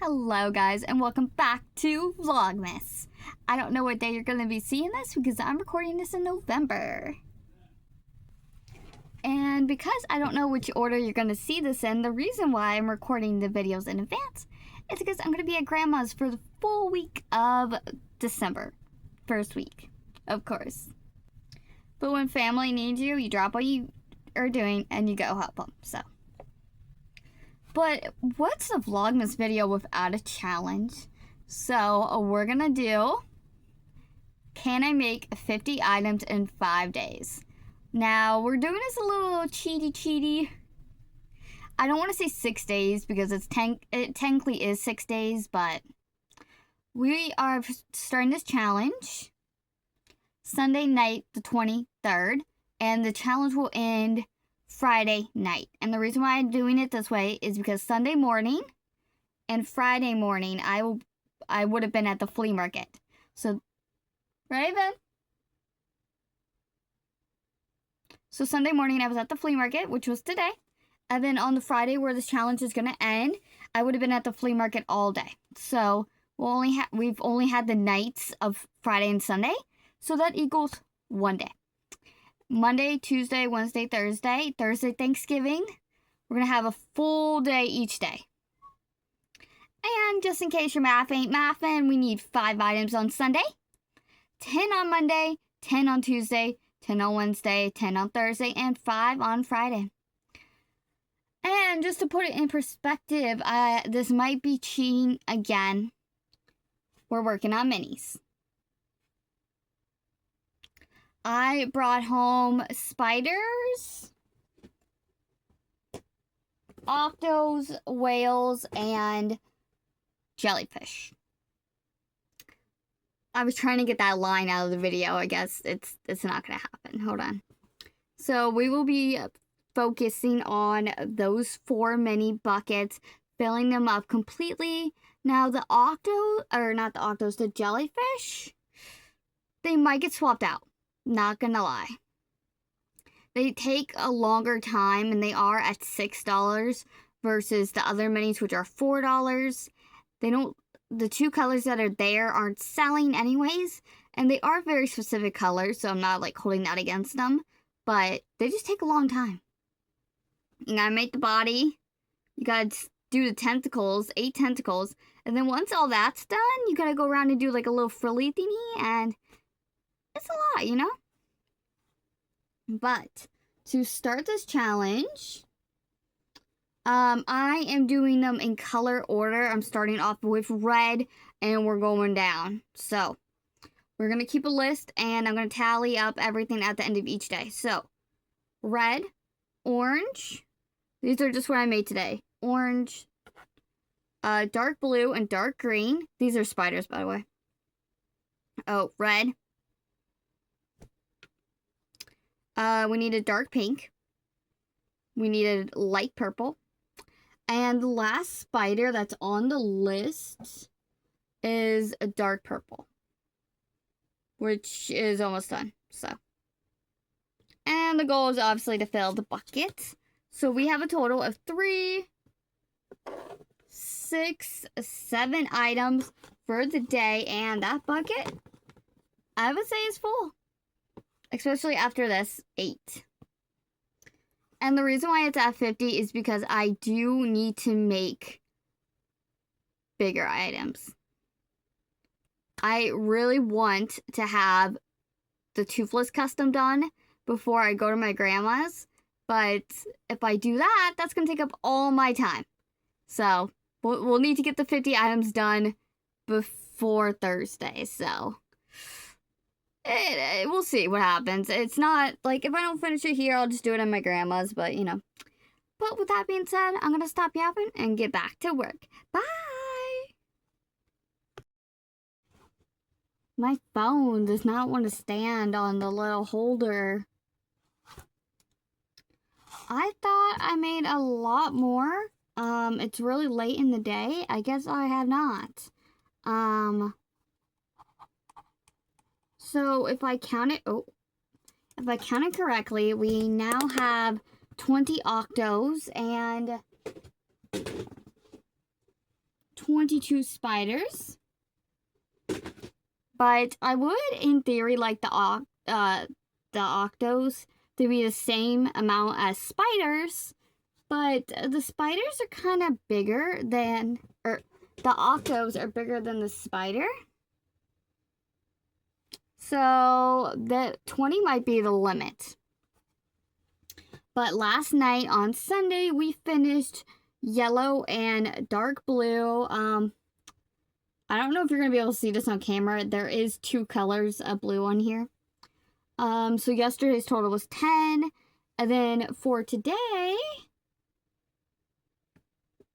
Hello guys and welcome back to Vlogmas. I don't know what day you're going to be seeing this because I'm recording this in November. And because I don't know which order you're going to see this in, the reason why I'm recording the videos in advance is because I'm going to be at Grandma's for the full week of December. First week, of course. But when family needs you, you drop what you are doing and you go help them, so. But what's a Vlogmas video without a challenge? So we're gonna do, can I make 50 items in 5 days? Now we're doing this a little cheaty. I don't want to say 6 days because it technically is 6 days, but we are starting this challenge Sunday night, the 23rd, and the challenge will end Friday night. And the reason why I'm doing it this way is because Sunday morning and Friday morning I would have been at the flea market. So Raven. So Sunday morning I was at the flea market, which was today. And then on the Friday where this challenge is gonna end, I would have been at the flea market all day. So we've only had the nights of Friday and Sunday. So that equals 1 day. Monday, Tuesday, Wednesday, Thursday, Thanksgiving. We're going to have a full day each day. And just in case your math ain't mathin', we need 5 items on Sunday, 10 on Monday, 10 on Tuesday, 10 on Wednesday, 10 on Thursday, and 5 on Friday. And just to put it in perspective, this might be cheating again. We're working on minis. I brought home spiders, octos, whales, and jellyfish. I was trying to get that line out of the video. I guess it's not going to happen. Hold on. So we will be focusing on those 4 mini buckets, filling them up completely. Now the the jellyfish, they might get swapped out. Not gonna lie. They take a longer time and they are at $6 versus the other minis, which are $4. The 2 colors that are there aren't selling anyways, and they are very specific colors, so I'm not like holding that against them, but they just take a long time. You gotta make the body, you gotta do the tentacles, 8 tentacles, and then once all that's done, you gotta go around and do like a little frilly thingy, and it's a lot, you know? But to start this challenge, I am doing them in color order. I'm starting off with red and we're going down. So we're going to keep a list and I'm going to tally up everything at the end of each day. So red, orange, these are just what I made today. Orange, dark blue, and dark green. These are spiders, by the way. Oh, red. We needed dark pink. We needed light purple. And the last spider that's on the list is a dark purple, which is almost done. So, and the goal is obviously to fill the bucket. So we have a total of 3, 6, 7 items for the day, and that bucket, I would say, is full. Especially after this 8. And the reason why it's at 50 is because I do need to make bigger items. I really want to have the Toothless custom done before I go to my grandma's. But if I do that, that's going to take up all my time. So we'll need to get the 50 items done before Thursday. So we'll see what happens. It's not like if I don't finish it here, I'll just do it in my grandma's, but you know. But with that being said, I'm gonna stop yapping and get back to work. Bye. My phone does not want to stand on the little holder. I thought I made a lot more. It's really late in the day. I guess I have not. So if I count it correctly, we now have 20 octos and 22 spiders. But I would, in theory, like the octos to be the same amount as spiders. But the spiders are kind of bigger than, or the octos are bigger than the spider. So the 20 might be the limit. But last night on Sunday, we finished yellow and dark blue. I don't know if you're going to be able to see this on camera. There is 2 colors of blue on here. So yesterday's total was 10. And then for today...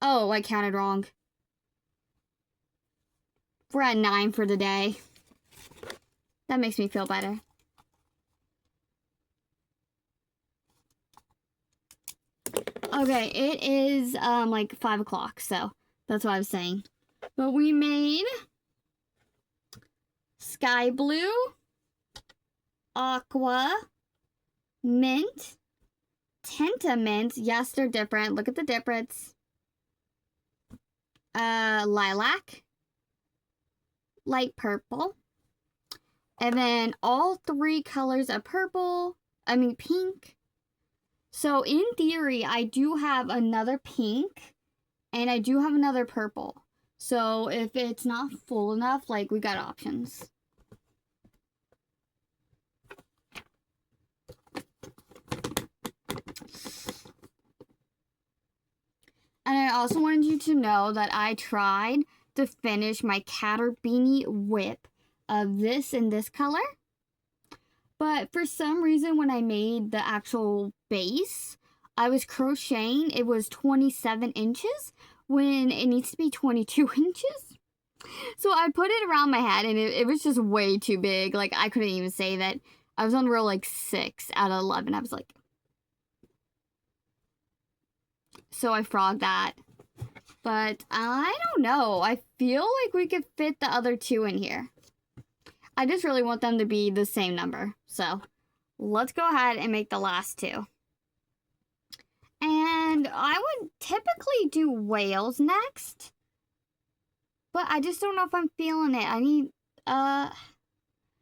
Oh, I counted wrong. We're at 9 for the day. That makes me feel better. Okay, it is like 5 o'clock, so that's what I was saying. But we made sky blue, aqua, mint, tintamint. Yes, they're different. Look at the difference. Lilac, light purple, and then all 3 colors of pink. So in theory, I do have another pink and I do have another purple. So if it's not full enough, like, we got options. And I also wanted you to know that I tried to finish my Caterbeanie whip of this and this color. But for some reason, when I made the actual base, I was crocheting. It was 27 inches when it needs to be 22 inches. So I put it around my head and it was just way too big. Like, I couldn't even say that. I was on row like 6 out of 11. I was like... So I frogged that. But I don't know. I feel like we could fit the other 2 in here. I just really want them to be the same number. So let's go ahead and make the last 2. And I would typically do whales next. But I just don't know if I'm feeling it. I need,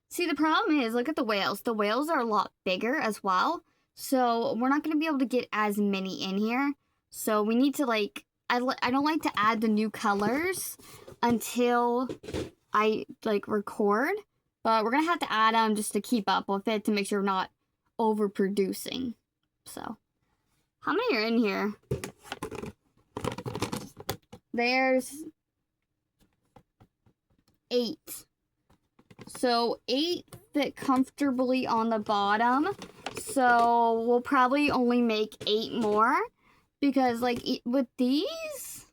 see, the problem is, look at the whales. The whales are a lot bigger as well. So we're not going to be able to get as many in here. So we need to, like, I don't like to add the new colors until I, like, record. But we're going to have to add them just to keep up with it to make sure we're not overproducing. So, how many are in here? There's 8. So 8 fit comfortably on the bottom. So we'll probably only make 8 more. Because, like, with these...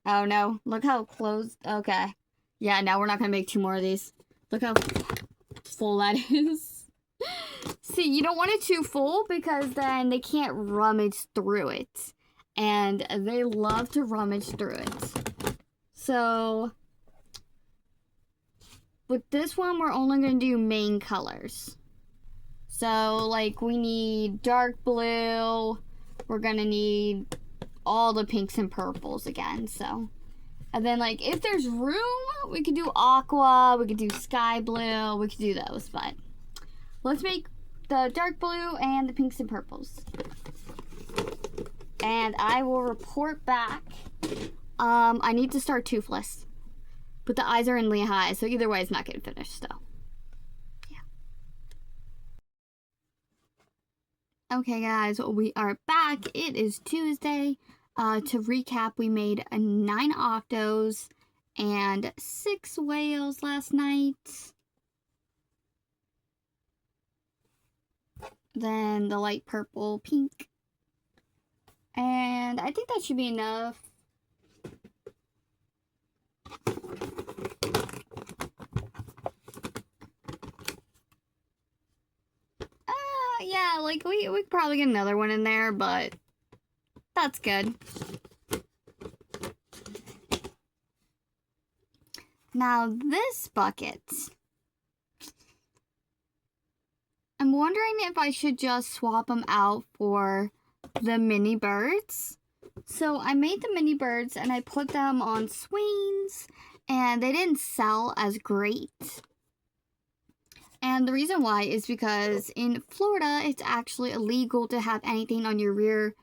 Oh, no. Look how close... Okay. Yeah, no, we're not going to make 2 more of these. Look how full that is. See, you don't want it too full because then they can't rummage through it. And they love to rummage through it. So, with this one, we're only going to do main colors. So, like, we need dark blue. We're going to need all the pinks and purples again, so... And then, like, if there's room, we could do aqua, we could do sky blue, we could do those, but let's make the dark blue and the pinks and purples. And I will report back. I need to start toothless, but the eyes are in Lehigh, so either way, it's not getting finished, so, yeah. Okay, guys, we are back. It is Tuesday. To recap, we made 9 octos and 6 whales last night. Then the light purple, pink. And I think that should be enough. Yeah, like we could probably get another one in there, but that's good. Now this bucket. I'm wondering if I should just swap them out for the mini birds. So I made the mini birds and I put them on swings, and they didn't sell as great. And the reason why is because in Florida, it's actually illegal to have anything on your rear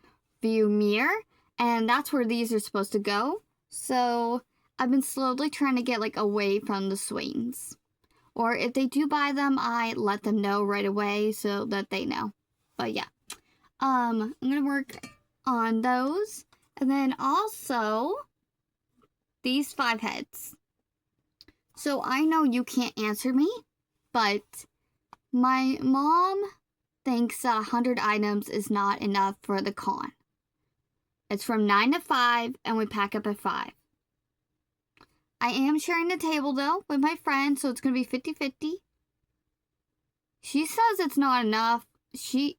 view mirror, and that's where these are supposed to go. So I've been slowly trying to get like away from the swings. Or if they do buy them, I let them know right away so that they know. But yeah, I'm gonna work on those. And then also these 5 heads. So I know you can't answer me, but my mom thinks that 100 items is not enough for the con. It's from 9 to 5, and we pack up at 5. I am sharing the table, though, with my friend, so it's going to be 50-50. She says it's not enough.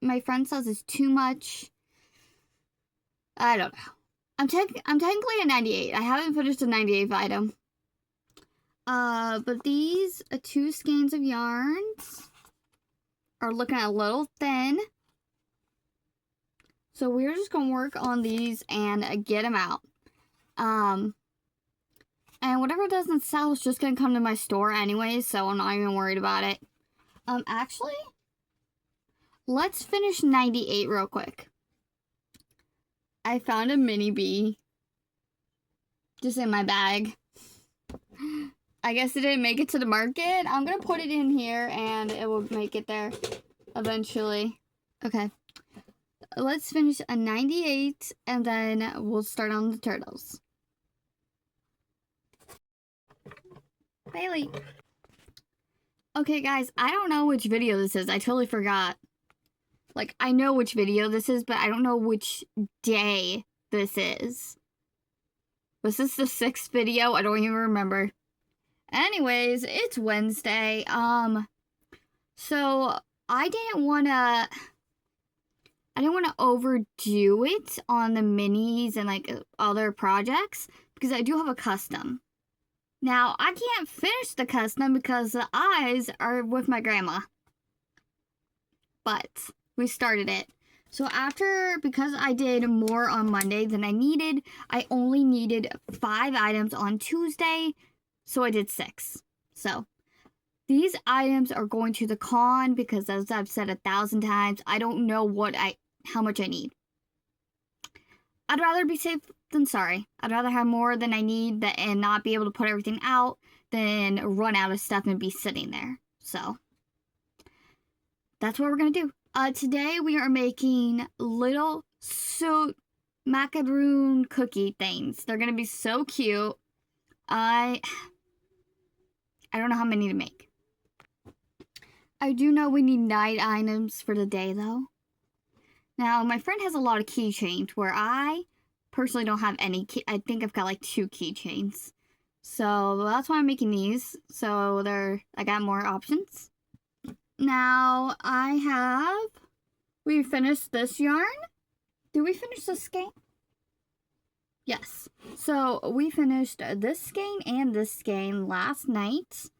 My friend says it's too much. I don't know. I'm technically at 98. I haven't finished the 98th item. But these 2 skeins of yarns are looking a little thin. So we're just going to work on these and get them out. And whatever doesn't sell is just going to come to my store anyway, so I'm not even worried about it. Actually, let's finish 98 real quick. I found a mini bee just in my bag. I guess it didn't make it to the market. I'm going to put it in here and it will make it there eventually. Okay. Let's finish a 98 and then we'll start on the turtles. Bailey. Okay, guys, I don't know which video this is. I totally forgot. Like, I know which video this is, but I don't know which day this is. Was this the 6th video? I don't even remember. Anyways, it's Wednesday. So I didn't want to overdo it on the minis and like other projects because I do have a custom. Now, I can't finish the custom because the eyes are with my grandma. But we started it. So because I did more on Monday than I needed, I only needed 5 items on Tuesday. So I did 6. So these items are going to the con because, as I've said 1,000 times, I don't know how much I need. I'd rather be safe than sorry. I'd rather have more than I need and not be able to put everything out than run out of stuff and be sitting there. So that's what we're going to do. Today we are making little macaroon cookie things. They're going to be so cute. I don't know how many to make. I do know we need 9 items for the day, though. Now, my friend has a lot of keychains where I personally don't have any. I think I've got like 2 keychains. So that's why I'm making these. So I got more options. Now, we finished this yarn. Did we finish this skein? Yes. So we finished this skein and this skein last night.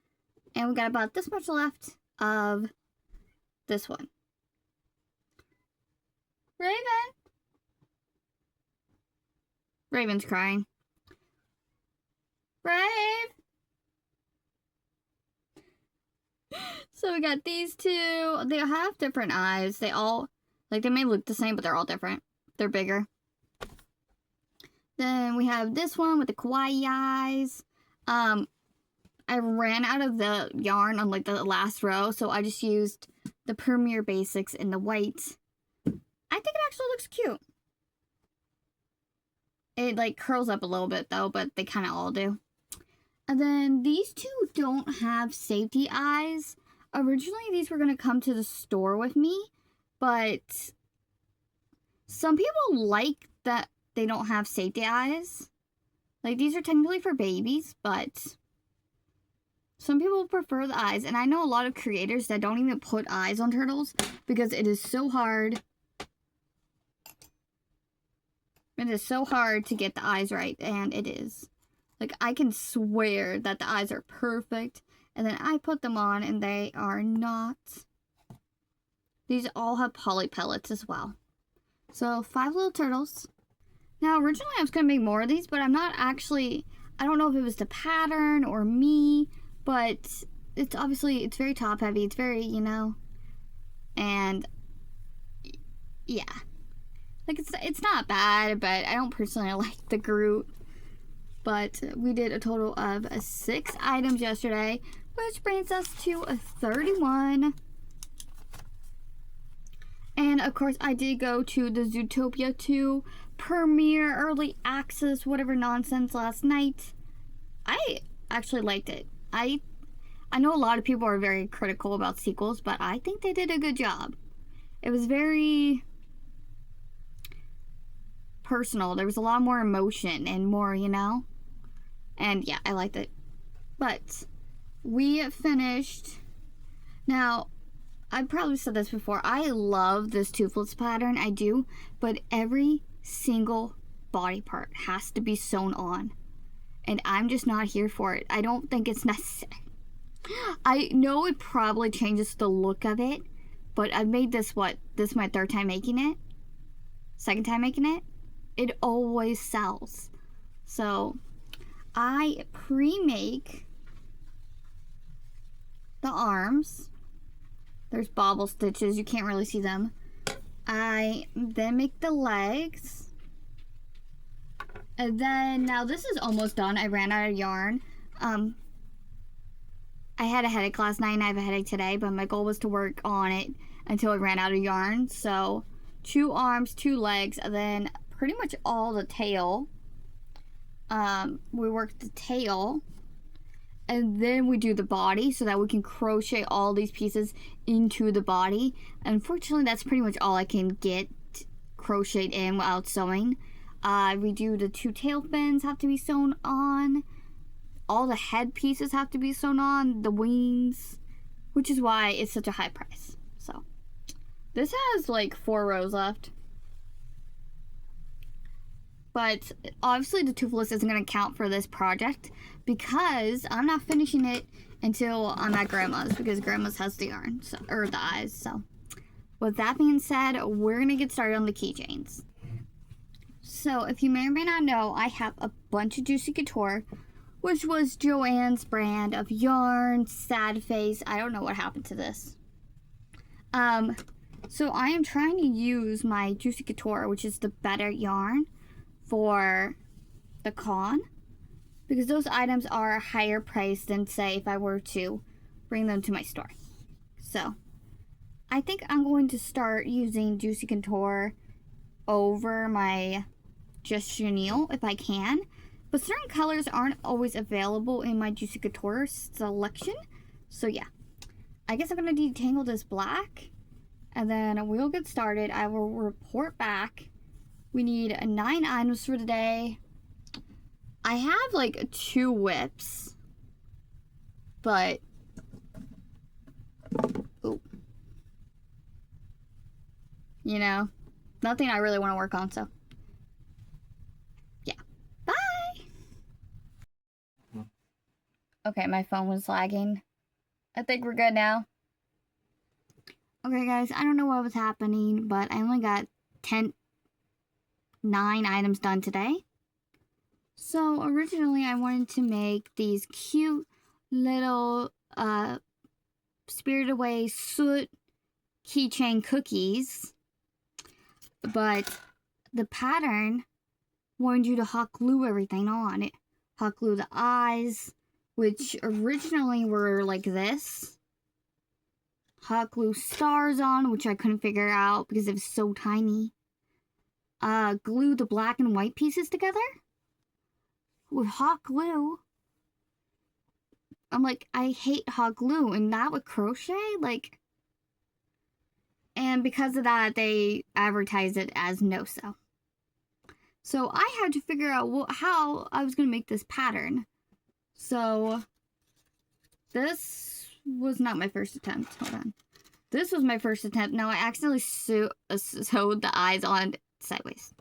And we got about this much left of this one. Raven's crying. Brave! So we got these 2. They have different eyes. They may look the same, but they're all different. They're bigger. Then we have this one with the kawaii eyes. I ran out of the yarn on like the last row, so I just used the Premier Basics in the white. I think it actually looks cute. It like curls up a little bit though, but they kind of all do. And then these 2 don't have safety eyes. Originally, these were going to come to the store with me, but some people like that they don't have safety eyes. Like, these are technically for babies, but some people prefer the eyes. And I know a lot of creators that don't even put eyes on turtles because it is so hard. It is so hard to get the eyes right, and it is. Like, I can swear that the eyes are perfect, and then I put them on, and they are not. These all have poly pellets as well. So, 5 little turtles. Now, originally I was going to make more of these, but I'm not actually, I don't know if it was the pattern or me, but it's obviously, it's very top heavy. It's very, you know, and yeah. Like, it's not bad, but I don't personally like the Groot. But we did a total of 6 items yesterday, which brings us to 31. And of course, I did go to the Zootopia 2 premiere, early access, whatever nonsense last night. I actually liked it. I know a lot of people are very critical about sequels, but I think they did a good job. It was very personal. There was a lot more emotion and more, you know? And yeah, I liked it. But we finished. Now, I probably said this before. I love this toothless pattern. I do. But every single body part has to be sewn on. And I'm just not here for it. I don't think it's necessary. I know it probably changes the look of it. But I've made this, this is my 3rd time making it. 2nd time making it. It always sells. So I pre-make the arms. There's bobble stitches. You can't really see them. I then make the legs. And then, now this is almost done. I ran out of yarn. I had a headache last night and I have a headache today, but my goal was to work on it until I ran out of yarn. So 2 arms, 2 legs, and then pretty much all the tail. We work the tail, and then we do the body so that we can crochet all these pieces into the body. Unfortunately, that's pretty much all I can get crocheted in without sewing. We do the 2 tail fins have to be sewn on. All the head pieces have to be sewn on. The wings, which is why it's such a high price. So this has like 4 rows left. But obviously the toothless isn't going to count for this project because I'm not finishing it until I'm at Grandma's, because Grandma's has the yarn, so, or the eyes. So with that being said, we're going to get started on the keychains. So if you may or may not know, I have a bunch of Juicy Couture, which was Joanne's brand of yarn, sad face. I don't know what happened to this. So I am trying to use my Juicy Couture, which is the better yarn, for the con, because those items are higher priced than, say, if I were to bring them to my store. So I think I'm going to start using Juicy Couture over my Just Chenille if I can, but certain colors aren't always available in my Juicy Couture selection. So yeah, I guess I'm going to detangle this black, and then we'll get started. I will report back. We need 9 items for today. I have like 2 whips, but ooh, you know, nothing I really want to work on. So yeah, bye. Okay, my phone was lagging. I think we're good now. Okay, guys, I don't know what was happening, but I only got 9 items done today. So originally I wanted to make these cute little Spirited Away soot keychain cookies, but the pattern wanted you to hot glue everything on it. Hot glue the eyes, which originally were like this. Hot glue stars on, which I couldn't figure out because it was so tiny. Glue the black and white pieces together with hot glue. I'm like, I hate hot glue, and that with crochet, like, and because of that, they advertise it as no-sew. So I had to figure out how I was going to make this pattern. So this was not my first attempt. Hold on. This was my first attempt. Now I accidentally sewed the eyes on sideways.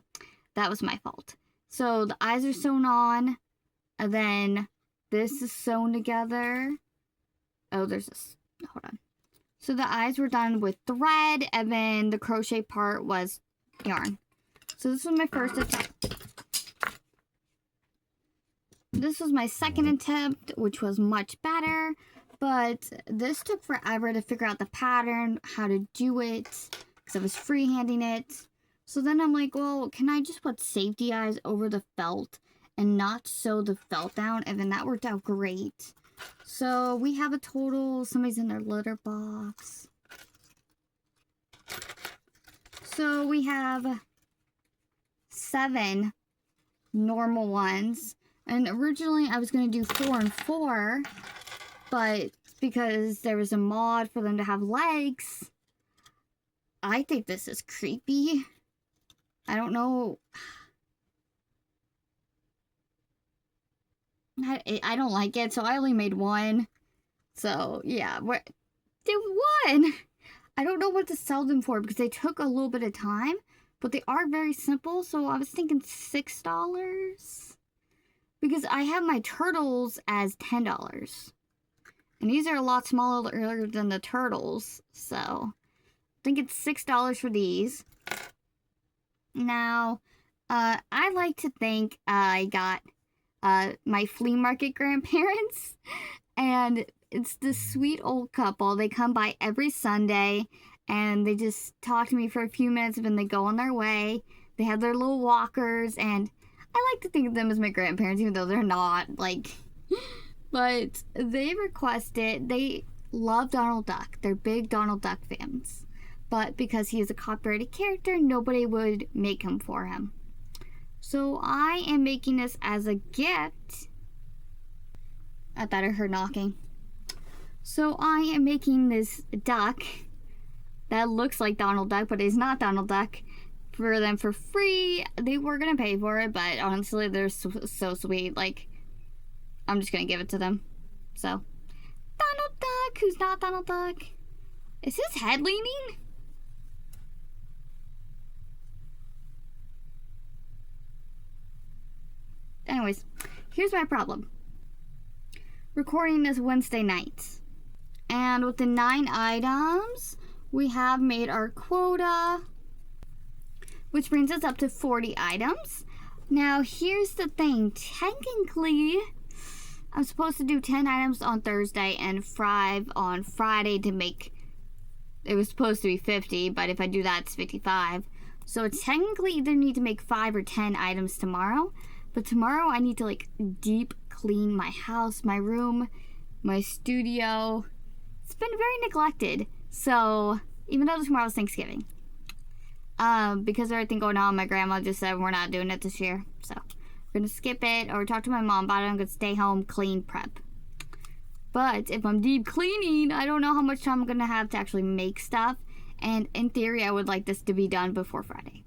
That was my fault. So the eyes are sewn on, and then this is sewn together. Oh, there's this. Hold on. So the eyes were done with thread, and then the crochet part was yarn. So this was my first attempt. This was my second attempt, which was much better, but this took forever to figure out the pattern, how to do it, because I was freehanding it. So then I'm like, well, can I just put safety eyes over the felt and not sew the felt down? And then that worked out great. So we have a total, somebody's in their litter box. So we have 7 normal ones. And originally I was going to do 4 and 4, but because there was a mod for them to have legs, I think this is creepy. I don't know. I don't like it, so I only made 1. So, yeah. Did 1! I don't know what to sell them for because they took a little bit of time, but they are very simple, so I was thinking $6. Because I have my turtles as $10. And these are a lot smaller than the turtles, so I think it's $6 for these. Now, I like to think I got my flea market grandparents, and it's this sweet old couple. They come by every Sunday, and they just talk to me for a few minutes, and then they go on their way. They have their little walkers, and I like to think of them as my grandparents, even though they're not, like, but they requested, they love Donald Duck. They're big Donald Duck fans. But because he is a copyrighted character, nobody would make him for him. So I am making this as a gift. I thought I heard knocking. So I am making this duck that looks like Donald Duck, but is not Donald Duck, for them for free. They were gonna pay for it, but honestly, they're so sweet. Like, I'm just gonna give it to them. So, Donald Duck, who's not Donald Duck. Is his head leaning? Anyways, here's my problem. Recording this Wednesday night. And with the 9 items, we have made our quota, which brings us up to 40 items. Now, here's the thing. Technically, I'm supposed to do 10 items on Thursday and 5 on Friday to make, it was supposed to be 50, but if I do that, it's 55. So it's technically either need to make 5 or 10 items tomorrow. But tomorrow I need to like deep clean my house, my room, my studio. It's been very neglected. So even though tomorrow's Thanksgiving, because of everything going on, my grandma just said we're not doing it this year. So we're gonna skip it or talk to my mom about it. I'm gonna stay home, clean, prep. But if I'm deep cleaning, I don't know how much time I'm gonna have to actually make stuff. And in theory, I would like this to be done before Friday.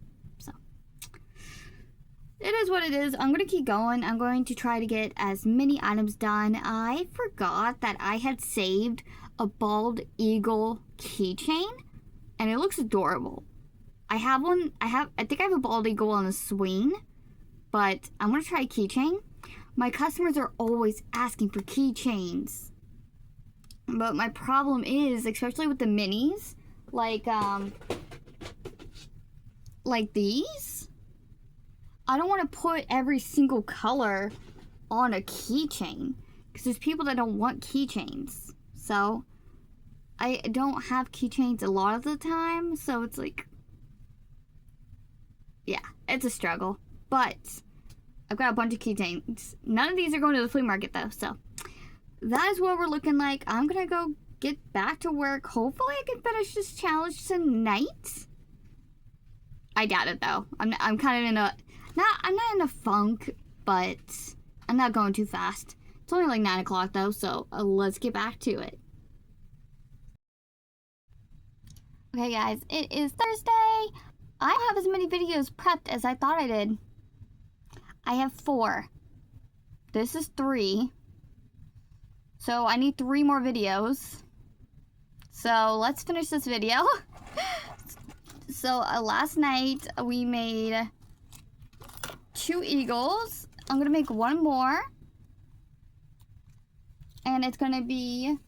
It is what it is. I'm going to keep going. I'm going to try to get as many items done. I forgot that I had saved a bald eagle keychain, and it looks adorable. I have one. I think I have a bald eagle on a swing, but I'm going to try a keychain. My customers are always asking for keychains. But my problem is, especially with the minis, like these, I don't want to put every single color on a keychain because there's people that don't want keychains. So I don't have keychains a lot of the time, so it's like, yeah, it's a struggle. But I've got a bunch of keychains. None of these are going to the flea market though, so that is what we're looking like. I'm gonna go get back to work. Hopefully I can finish this challenge tonight. I doubt it though. I'm kind of in a I'm not in a funk, but I'm not going too fast. It's only like 9 o'clock though, so let's get back to it. Okay guys, it is Thursday. I don't have as many videos prepped as I thought I did. I have 4. This is 3. So I need 3 more videos. So let's finish this video. So last night we made 2 eagles. I'm gonna make 1 more, and it's gonna be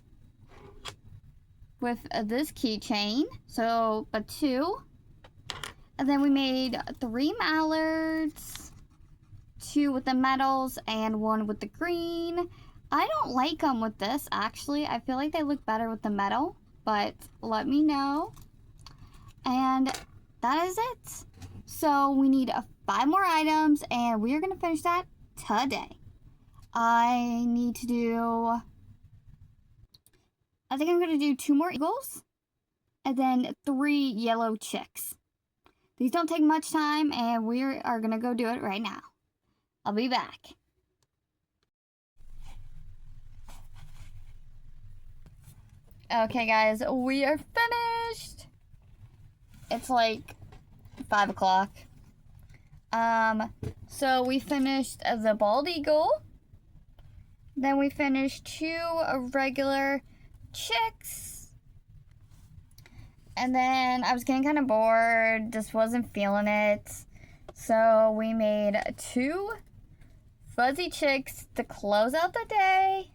with this keychain. So, but 2, and then we made 3 mallards, 2 with the metals and 1 with the green. I don't like them with this, actually. I feel like they look better with the metal, but let me know. And that is it. So we need 5 more items, and we are going to finish that today. I think I'm going to do 2 more eagles, and then 3 yellow chicks. These don't take much time, and we are going to go do it right now. I'll be back. Okay, guys, we are finished. It's like 5 o'clock. So we finished the bald eagle. Then we finished 2 regular chicks. And then I was getting kind of bored, just wasn't feeling it. So we made 2 fuzzy chicks to close out the day.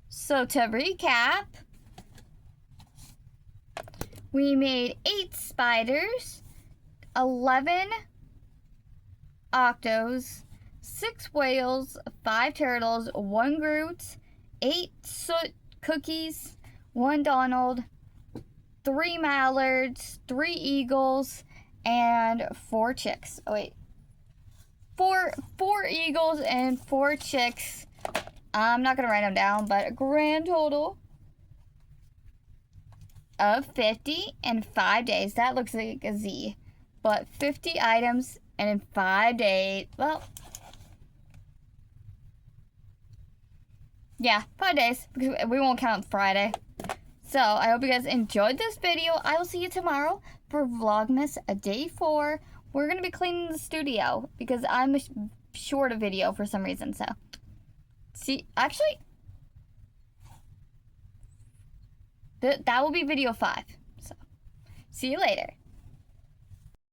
So to recap, we made 8 spiders, 11 octos, 6 whales, 5 turtles, 1 Groot, 8 soot cookies, 1 Donald, 3 mallards, 3 eagles, and 4 chicks. Oh wait, 4 eagles and 4 chicks. I'm not gonna write them down, but a grand total of 50 in 5 days. That looks like a Z, but 50 items and in 5 days. Well, yeah, 5 days because we won't count Friday. So I hope you guys enjoyed this video. I will see you tomorrow for Vlogmas day 4. We're gonna be cleaning the studio because I'm short a video for some reason. So see, actually, that will be video 5. So see you later.